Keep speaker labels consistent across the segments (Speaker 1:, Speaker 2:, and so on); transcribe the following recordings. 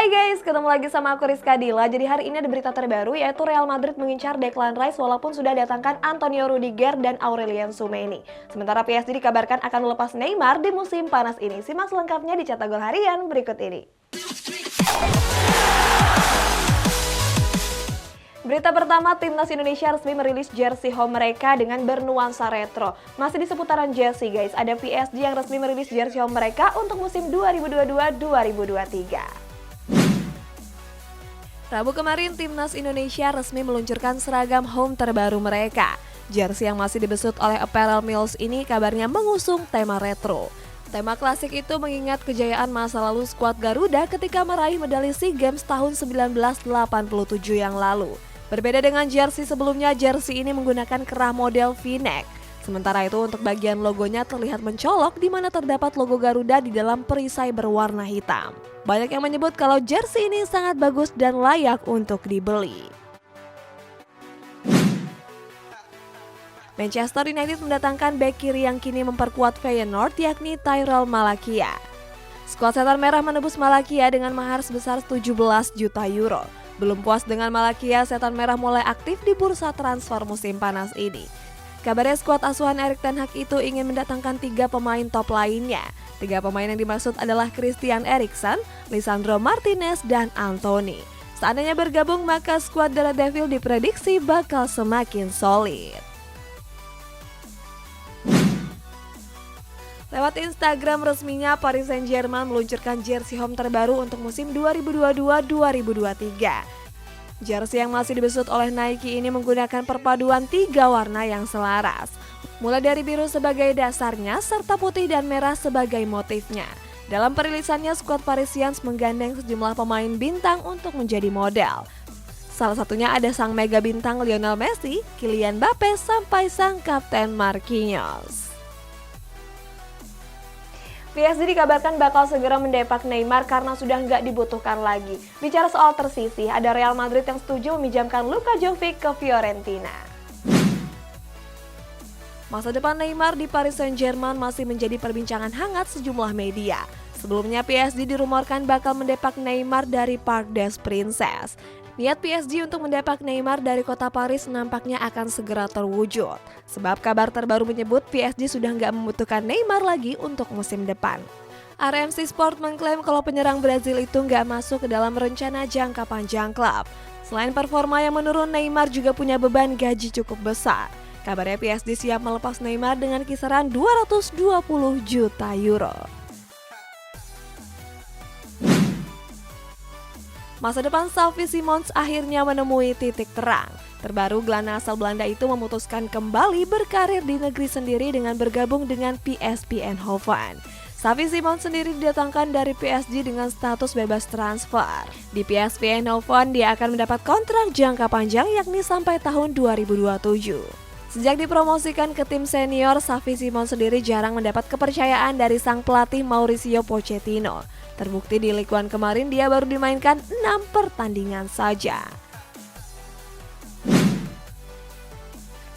Speaker 1: Hai guys, ketemu lagi sama aku Rizka Dila. Jadi hari ini ada berita terbaru yaitu Real Madrid mengincar Declan Rice walaupun sudah datangkan Antonio Rudiger dan Aurelien Tchouameni. Sementara PSG dikabarkan akan melepas Neymar di musim panas ini. Simak selengkapnya di Cetak Gol Harian berikut ini. Berita pertama, Timnas Indonesia resmi merilis jersey home mereka dengan bernuansa retro. Masih di seputaran jersey guys, ada PSG yang resmi merilis jersey home mereka untuk musim 2022-2023. Rabu kemarin, Timnas Indonesia resmi meluncurkan seragam home terbaru mereka. Jersey yang masih dibesut oleh Apparel Mills ini kabarnya mengusung tema retro. Tema klasik itu mengingat kejayaan masa lalu skuad Garuda ketika meraih medali SEA Games tahun 1987 yang lalu. Berbeda dengan jersey sebelumnya, jersey ini menggunakan kerah model V-neck. Sementara itu untuk bagian logonya terlihat mencolok di mana terdapat logo Garuda di dalam perisai berwarna hitam. Banyak yang menyebut kalau jersey ini sangat bagus dan layak untuk dibeli. Manchester United mendatangkan bek kiri yang kini memperkuat Feyenoord yakni Tyrell Malacia. Skuad setan merah menebus Malacia dengan mahar sebesar 17 juta euro. Belum puas dengan Malacia, setan merah mulai aktif di bursa transfer musim panas ini. Kabarnya skuad asuhan Erik ten Hag itu ingin mendatangkan 3 pemain top lainnya. 3 pemain yang dimaksud adalah Christian Eriksen, Lisandro Martinez, dan Anthony. Seandainya bergabung, maka skuad Daredevil diprediksi bakal semakin solid. Lewat Instagram resminya, Paris Saint-Germain meluncurkan jersey home terbaru untuk musim 2022-2023. Jersey yang masih dibesut oleh Nike ini menggunakan perpaduan 3 warna yang selaras. Mulai dari biru sebagai dasarnya, serta putih dan merah sebagai motifnya. Dalam perilisannya, skuad Parisians menggandeng sejumlah pemain bintang untuk menjadi model. Salah satunya ada sang mega bintang Lionel Messi, Kylian Mbappe, sampai sang kapten Marquinhos. PSG dikabarkan bakal segera mendepak Neymar karena sudah nggak dibutuhkan lagi. Bicara soal tersisih, ada Real Madrid yang setuju meminjamkan Luka Jovic ke Fiorentina. Masa depan Neymar di Paris Saint-Germain masih menjadi perbincangan hangat sejumlah media. Sebelumnya PSG dirumorkan bakal mendepak Neymar dari Parc des Princes. Niat PSG untuk mendepak Neymar dari kota Paris nampaknya akan segera terwujud. Sebab kabar terbaru menyebut PSG sudah nggak membutuhkan Neymar lagi untuk musim depan. RMC Sport mengklaim kalau penyerang Brazil itu nggak masuk ke dalam rencana jangka panjang klub. Selain performa yang menurun, Neymar juga punya beban gaji cukup besar. Kabarnya PSG siap melepas Neymar dengan kisaran 220 juta euro. Masa depan Xavi Simons akhirnya menemui titik terang. Terbaru, gelandang asal Belanda itu memutuskan kembali berkarir di negeri sendiri dengan bergabung dengan PSV Eindhoven. Xavi Simons sendiri didatangkan dari PSG dengan status bebas transfer. Di PSV Eindhoven, dia akan mendapat kontrak jangka panjang yakni sampai tahun 2027. Sejak dipromosikan ke tim senior, Xavi Simons sendiri jarang mendapat kepercayaan dari sang pelatih Mauricio Pochettino. Terbukti di Ligue 1 kemarin dia baru dimainkan 6 pertandingan saja.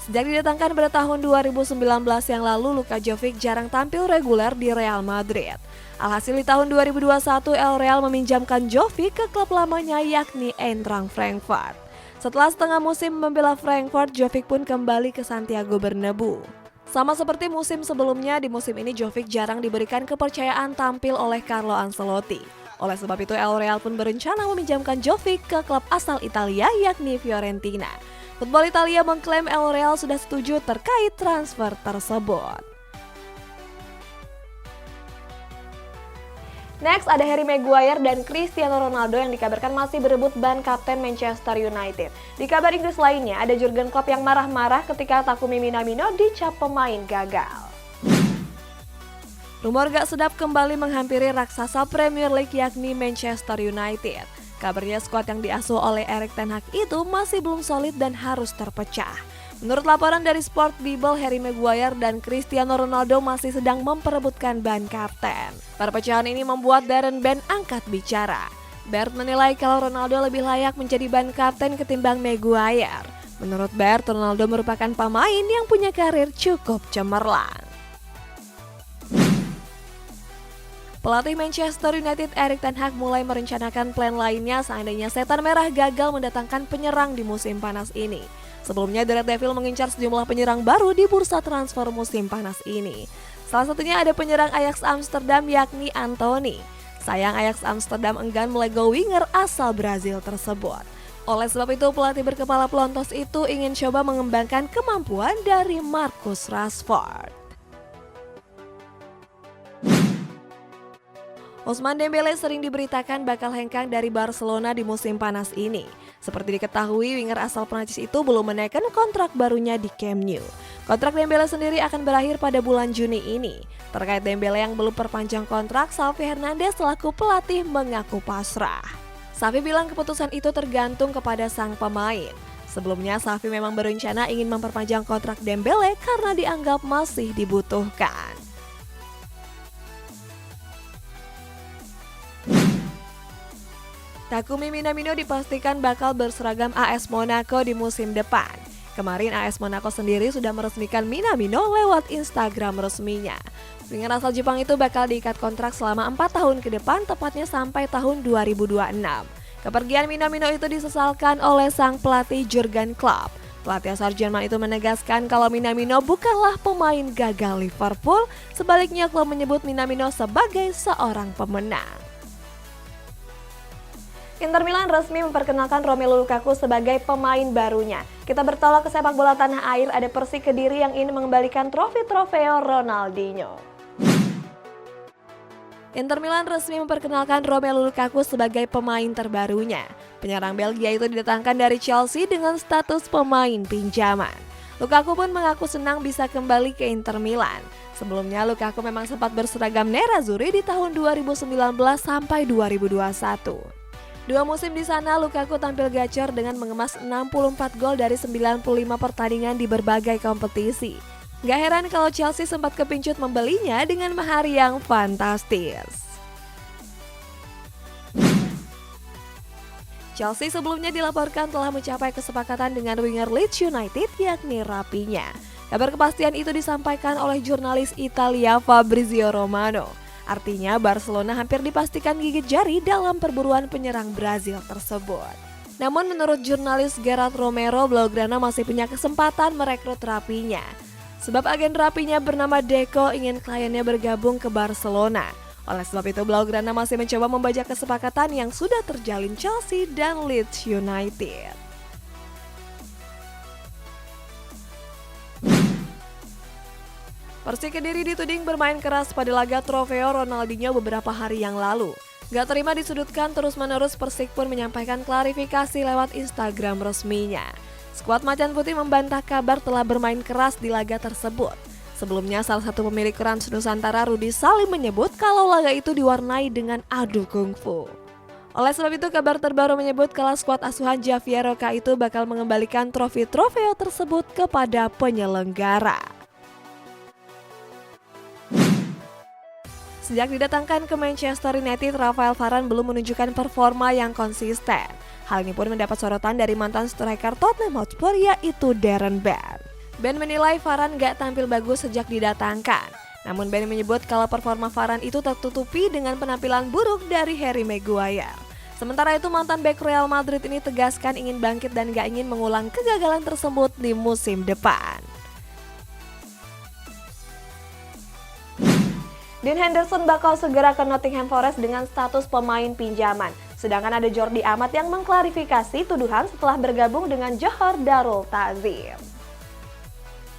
Speaker 1: Sejak didatangkan pada tahun 2019 yang lalu, Luka Jovic jarang tampil reguler di Real Madrid. Alhasil di tahun 2021, El Real meminjamkan Jovic ke klub lamanya yakni Eintracht Frankfurt. Setelah setengah musim membela Frankfurt, Jovic pun kembali ke Santiago Bernabeu. Sama seperti musim sebelumnya, di musim ini Jovic jarang diberikan kepercayaan tampil oleh Carlo Ancelotti. Oleh sebab itu, El Real pun berencana meminjamkan Jovic ke klub asal Italia yakni Fiorentina. Futbol Italia mengklaim El Real sudah setuju terkait transfer tersebut. Next, ada Harry Maguire dan Cristiano Ronaldo yang dikabarkan masih berebut ban kapten Manchester United. Di kabar Inggris lainnya, ada Jurgen Klopp yang marah-marah ketika Takumi Minamino dicap pemain gagal. Rumor gak sedap kembali menghampiri raksasa Premier League yakni Manchester United. Kabarnya skuad yang diasuh oleh Erik ten Hag itu masih belum solid dan harus terpecah. Menurut laporan dari Sport Bible, Harry Maguire dan Cristiano Ronaldo masih sedang memperebutkan ban kapten. Perpecahan ini membuat Darren Bent angkat bicara. Bert menilai kalau Ronaldo lebih layak menjadi ban kapten ketimbang Maguire. Menurut Bert, Ronaldo merupakan pemain yang punya karir cukup cemerlang. Pelatih Manchester United Erik ten Hag mulai merencanakan plan lainnya seandainya Setan Merah gagal mendatangkan penyerang di musim panas ini. Sebelumnya The Red Devil mengincar sejumlah penyerang baru di bursa transfer musim panas ini. Salah satunya ada penyerang Ajax Amsterdam yakni Anthony. Sayang Ajax Amsterdam enggan melego winger asal Brazil tersebut. Oleh sebab itu pelatih berkepala pelontos itu ingin coba mengembangkan kemampuan dari Marcus Rashford. Ousmane Dembele sering diberitakan bakal hengkang dari Barcelona di musim panas ini. Seperti diketahui, winger asal Prancis itu belum menaikkan kontrak barunya di Camp Nou. Kontrak Dembele sendiri akan berakhir pada bulan Juni ini. Terkait Dembele yang belum perpanjang kontrak, Xavi Hernandez selaku pelatih mengaku pasrah. Xavi bilang keputusan itu tergantung kepada sang pemain. Sebelumnya, Xavi memang berencana ingin memperpanjang kontrak Dembele karena dianggap masih dibutuhkan. Takumi Minamino dipastikan bakal berseragam AS Monaco di musim depan. Kemarin AS Monaco sendiri sudah meresmikan Minamino lewat Instagram resminya. Winger asal Jepang itu bakal diikat kontrak selama 4 tahun ke depan, tepatnya sampai tahun 2026. Kepergian Minamino itu disesalkan oleh sang pelatih Jurgen Klopp. Pelatih asal Jerman itu menegaskan kalau Minamino bukanlah pemain gagal Liverpool, sebaliknya Klopp menyebut Minamino sebagai seorang pemenang. Inter Milan resmi memperkenalkan Romelu Lukaku sebagai pemain barunya. Kita bertolak ke sepak bola tanah air, ada Persik Kediri yang ingin mengembalikan trofi-trofeo Ronaldinho. Inter Milan resmi memperkenalkan Romelu Lukaku sebagai pemain terbarunya. Penyerang Belgia itu didatangkan dari Chelsea dengan status pemain pinjaman. Lukaku pun mengaku senang bisa kembali ke Inter Milan. Sebelumnya Lukaku memang sempat berseragam Nerazzurri di tahun 2019 sampai 2021. 2 musim di sana, Lukaku tampil gacor dengan mengemas 64 gol dari 95 pertandingan di berbagai kompetisi. Gak heran kalau Chelsea sempat kepincut membelinya dengan mahar yang fantastis. Chelsea sebelumnya dilaporkan telah mencapai kesepakatan dengan winger Leeds United yakni Raphinha. Kabar kepastian itu disampaikan oleh jurnalis Italia Fabrizio Romano. Artinya Barcelona hampir dipastikan gigit jari dalam perburuan penyerang Brazil tersebut. Namun menurut jurnalis Gerard Romero, Blaugrana masih punya kesempatan merekrut Raphinha. Sebab agen Raphinha bernama Deco ingin kliennya bergabung ke Barcelona. Oleh sebab itu Blaugrana masih mencoba membajak kesepakatan yang sudah terjalin Chelsea dan Leeds United. Persik Kediri dituding bermain keras pada laga trofeo Ronaldinho beberapa hari yang lalu. Gak terima disudutkan terus-menerus, Persik pun menyampaikan klarifikasi lewat Instagram resminya. Skuad Macan Putih membantah kabar telah bermain keras di laga tersebut. Sebelumnya salah satu pemilik Rans Nusantara Rudi Salim menyebut kalau laga itu diwarnai dengan adu kungfu. Oleh sebab itu kabar terbaru menyebut kalau skuad asuhan Javier Roca itu bakal mengembalikan trofi-trofeo tersebut kepada penyelenggara. Sejak didatangkan ke Manchester United, Rafael Varane belum menunjukkan performa yang konsisten. Hal ini pun mendapat sorotan dari mantan striker Tottenham Hotspur yaitu Darren Bent. Bent menilai Varane gak tampil bagus sejak didatangkan. Namun Bent menyebut kalau performa Varane itu tertutupi dengan penampilan buruk dari Harry Maguire. Sementara itu mantan bek Real Madrid ini tegaskan ingin bangkit dan gak ingin mengulang kegagalan tersebut di musim depan. Dean Henderson bakal segera ke Nottingham Forest dengan status pemain pinjaman. Sedangkan ada Jordi Amat yang mengklarifikasi tuduhan setelah bergabung dengan Johor Darul Ta'zim.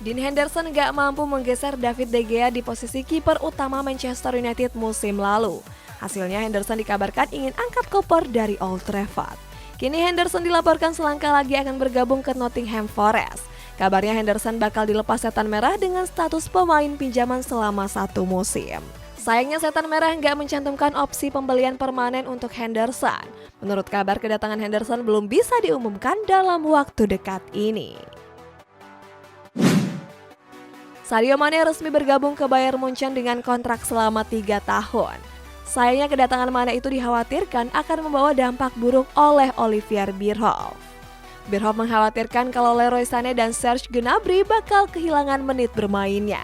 Speaker 1: Dean Henderson gak mampu menggeser David De Gea di posisi kiper utama Manchester United musim lalu. Hasilnya Henderson dikabarkan ingin angkat koper dari Old Trafford. Kini Henderson dilaporkan selangkah lagi akan bergabung ke Nottingham Forest. Kabarnya Henderson bakal dilepas Setan Merah dengan status pemain pinjaman selama 1 musim. Sayangnya Setan Merah nggak mencantumkan opsi pembelian permanen untuk Henderson. Menurut kabar, kedatangan Henderson belum bisa diumumkan dalam waktu dekat ini. Sadio Mane resmi bergabung ke Bayern Munchen dengan kontrak selama 3 tahun. Sayangnya kedatangan Mane itu dikhawatirkan akan membawa dampak buruk oleh Olivier Bierhoff. Bierhoff mengkhawatirkan kalau Leroy Sané dan Serge Gnabry bakal kehilangan menit bermainnya.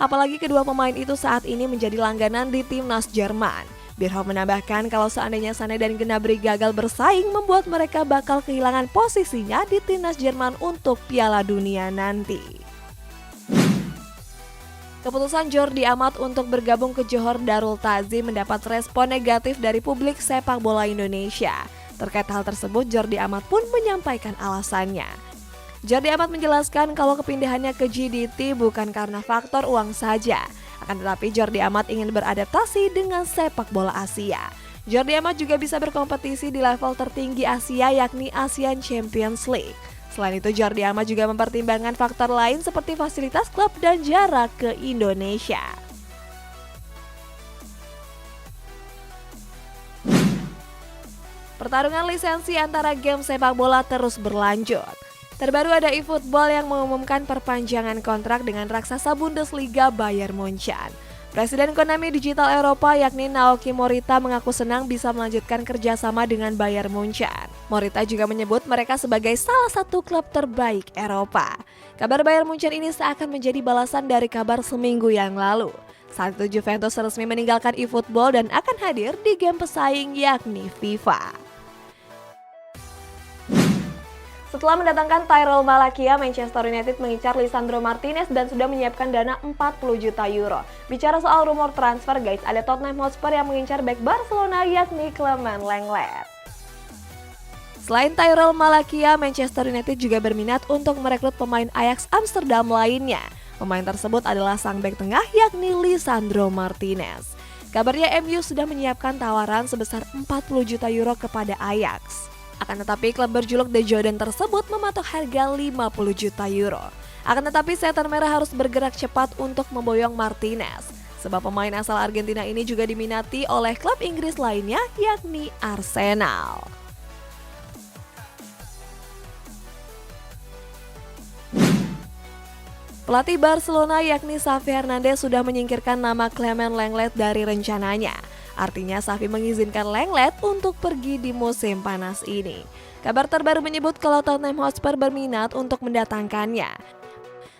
Speaker 1: Apalagi kedua pemain itu saat ini menjadi langganan di timnas Jerman. Bierhoff menambahkan kalau seandainya Sané dan Gnabry gagal bersaing membuat mereka bakal kehilangan posisinya di timnas Jerman untuk Piala Dunia nanti. Keputusan Jordi Amat untuk bergabung ke Johor Darul Ta'zim mendapat respon negatif dari publik sepak bola Indonesia. Terkait hal tersebut, Jordi Amat pun menyampaikan alasannya. Jordi Amat menjelaskan kalau kepindahannya ke GDT bukan karena faktor uang saja. Akan tetapi Jordi Amat ingin beradaptasi dengan sepak bola Asia. Jordi Amat juga bisa berkompetisi di level tertinggi Asia yakni Asian Champions League. Selain itu Jordi Amat juga mempertimbangkan faktor lain seperti fasilitas klub dan jarak ke Indonesia. Pertarungan lisensi antara game sepak bola terus berlanjut. Terbaru ada eFootball yang mengumumkan perpanjangan kontrak dengan raksasa Bundesliga Bayern Munchen. Presiden Konami Digital Eropa yakni Naoki Morita mengaku senang bisa melanjutkan kerjasama dengan Bayern Munchen. Morita juga menyebut mereka sebagai salah satu klub terbaik Eropa. Kabar Bayern Munchen ini seakan menjadi balasan dari kabar seminggu yang lalu. Saat itu Juventus resmi meninggalkan eFootball dan akan hadir di game pesaing yakni FIFA. Setelah mendatangkan Tyrell Malacia, Manchester United mengincar Lisandro Martinez dan sudah menyiapkan dana 40 juta euro. Bicara soal rumor transfer guys, ada Tottenham Hotspur yang mengincar bek Barcelona yakni Clement Lenglet. Selain Tyrell Malacia, Manchester United juga berminat untuk merekrut pemain Ajax Amsterdam lainnya. Pemain tersebut adalah sang bek tengah yakni Lisandro Martinez. Kabarnya MU sudah menyiapkan tawaran sebesar 40 juta euro kepada Ajax. Akan tetapi klub berjuluk The Jordan tersebut mematok harga 50 juta euro. Akan tetapi setan merah harus bergerak cepat untuk memboyong Martinez. Sebab pemain asal Argentina ini juga diminati oleh klub Inggris lainnya yakni Arsenal. Pelatih Barcelona yakni Xavi Hernandez sudah menyingkirkan nama Clement Lenglet dari rencananya. Artinya Xavi mengizinkan Lenglet untuk pergi di musim panas ini. Kabar terbaru menyebut kalau Tottenham Hotspur berminat untuk mendatangkannya.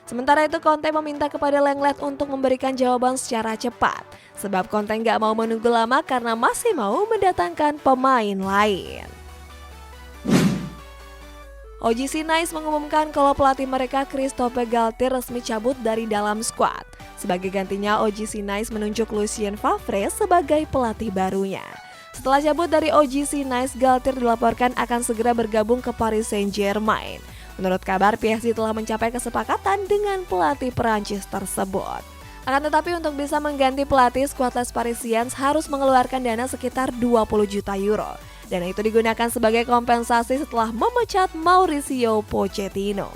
Speaker 1: Sementara itu Conte meminta kepada Lenglet untuk memberikan jawaban secara cepat. Sebab Conte nggak mau menunggu lama karena masih mau mendatangkan pemain lain. OGC Nice mengumumkan kalau pelatih mereka Christophe Galtier resmi cabut dari dalam skuad. Sebagai gantinya, OGC Nice menunjuk Lucien Favre sebagai pelatih barunya. Setelah cabut dari OGC Nice, Galtier dilaporkan akan segera bergabung ke Paris Saint-Germain. Menurut kabar, PSG telah mencapai kesepakatan dengan pelatih Perancis tersebut. Akan tetapi untuk bisa mengganti pelatih, skuad Les Parisiens harus mengeluarkan dana sekitar 20 juta euro. Dana itu digunakan sebagai kompensasi setelah memecat Mauricio Pochettino.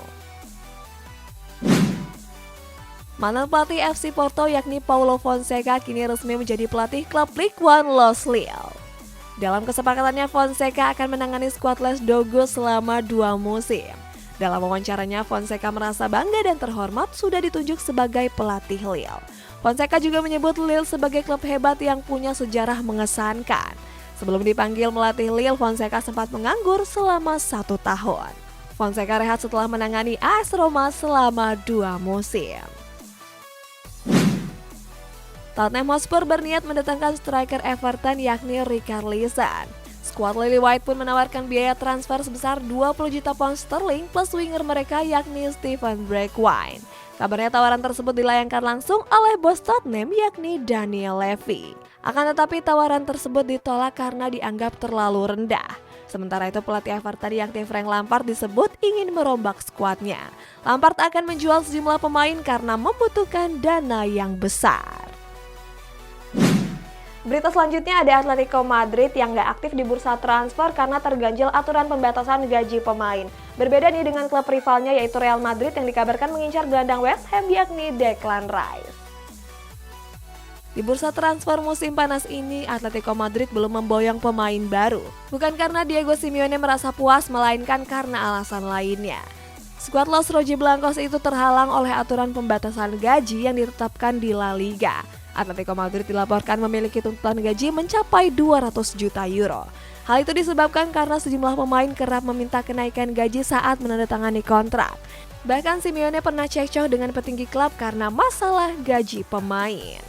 Speaker 1: Mantan pelatih FC Porto yakni Paulo Fonseca kini resmi menjadi pelatih klub Ligue 1 Los Lille. Dalam kesepakatannya, Fonseca akan menangani skuad Les Dogo selama 2 musim. Dalam wawancaranya, Fonseca merasa bangga dan terhormat sudah ditunjuk sebagai pelatih Lille. Fonseca juga menyebut Lille sebagai klub hebat yang punya sejarah mengesankan. Sebelum dipanggil melatih Lille, Fonseca sempat menganggur selama 1 tahun. Fonseca rehat setelah menangani AS Roma selama 2 musim. Tottenham Hotspur berniat mendatangkan striker Everton yakni Richarlison. Skuad Lily White pun menawarkan biaya transfer sebesar 20 juta pound sterling plus winger mereka yakni Steven Bergwijn. Kabarnya tawaran tersebut dilayangkan langsung oleh bos Tottenham yakni Daniel Levy. Akan tetapi tawaran tersebut ditolak karena dianggap terlalu rendah. Sementara itu pelatih Everton yakni Frank Lampard disebut ingin merombak skuadnya. Lampard akan menjual sejumlah pemain karena membutuhkan dana yang besar. Berita selanjutnya ada Atletico Madrid yang nggak aktif di bursa transfer karena terganjal aturan pembatasan gaji pemain. Berbeda nih dengan klub rivalnya yaitu Real Madrid yang dikabarkan mengincar gelandang West Ham yakni Declan Rice. Di bursa transfer musim panas ini, Atletico Madrid belum memboyong pemain baru. Bukan karena Diego Simeone merasa puas, melainkan karena alasan lainnya. Skuad Los Rojiblancos itu terhalang oleh aturan pembatasan gaji yang ditetapkan di La Liga. Atletico Madrid dilaporkan memiliki tuntutan gaji mencapai 200 juta euro. Hal itu disebabkan karena sejumlah pemain kerap meminta kenaikan gaji saat menandatangani kontrak. Bahkan Simeone pernah cekcok dengan petinggi klub karena masalah gaji pemain.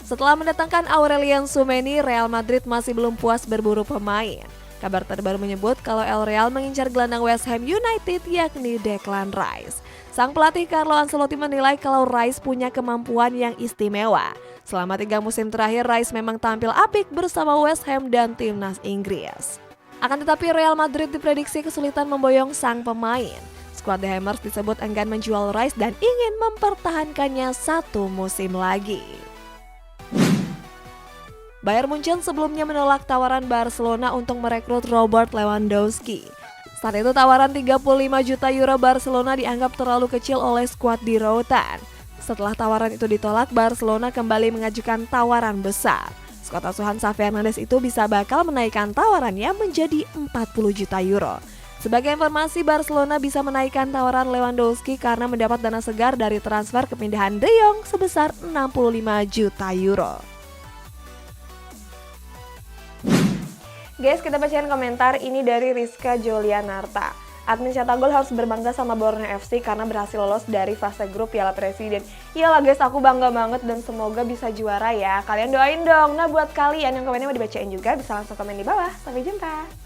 Speaker 1: Setelah mendatangkan Aurelien Tchouaméni, Real Madrid masih belum puas berburu pemain. Kabar terbaru menyebut kalau El Real mengincar gelandang West Ham United yakni Declan Rice. Sang pelatih Carlo Ancelotti menilai kalau Rice punya kemampuan yang istimewa. Selama 3 musim terakhir, Rice memang tampil apik bersama West Ham dan timnas Inggris. Akan tetapi Real Madrid diprediksi kesulitan memboyong sang pemain. Skuad The Hammers disebut enggan menjual Rice dan ingin mempertahankannya 1 musim lagi. Bayern Munchen sebelumnya menolak tawaran Barcelona untuk merekrut Robert Lewandowski. Saat itu tawaran 35 juta euro Barcelona dianggap terlalu kecil oleh skuad di Rotterdam. Setelah tawaran itu ditolak, Barcelona kembali mengajukan tawaran besar. Skuad asuhan Xavi Hernandez itu bisa bakal menaikkan tawarannya menjadi 40 juta euro. Sebagai informasi, Barcelona bisa menaikkan tawaran Lewandowski karena mendapat dana segar dari transfer kepindahan De Jong sebesar 65 juta euro. Guys, kita bacain komentar ini dari Rizka Jolianarta. Admin Cetak Gol harus berbangga sama Borneo FC karena berhasil lolos dari fase grup Piala Presiden. Iyalah guys, aku bangga banget dan semoga bisa juara ya. Kalian doain dong. Nah, buat kalian yang komennya mau dibacain juga bisa langsung komen di bawah. Sampai jumpa.